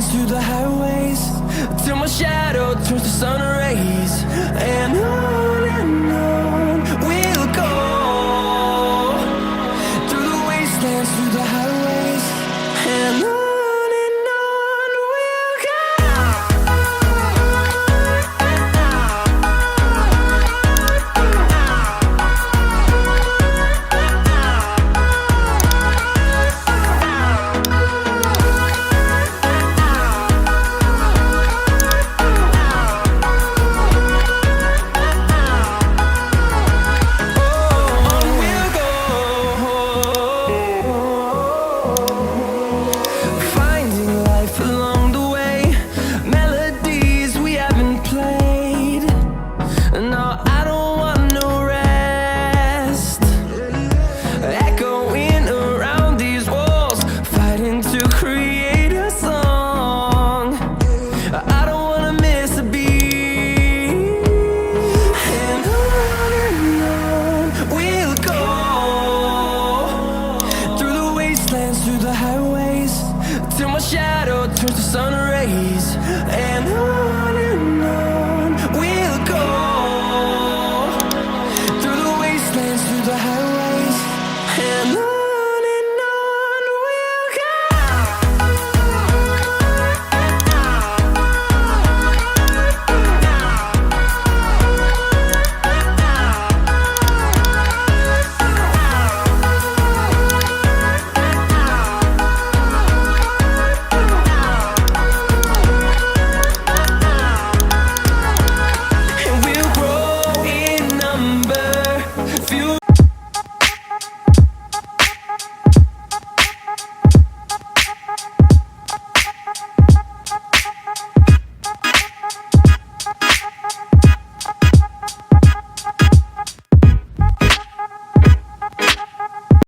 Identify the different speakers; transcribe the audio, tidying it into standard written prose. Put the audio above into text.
Speaker 1: wastelands, through the highways, till my shadow turns to sun rays. And on we'll go, through the wastelands, through the highways, and on. Through the highways, till my shadow turns to sun rays. And on.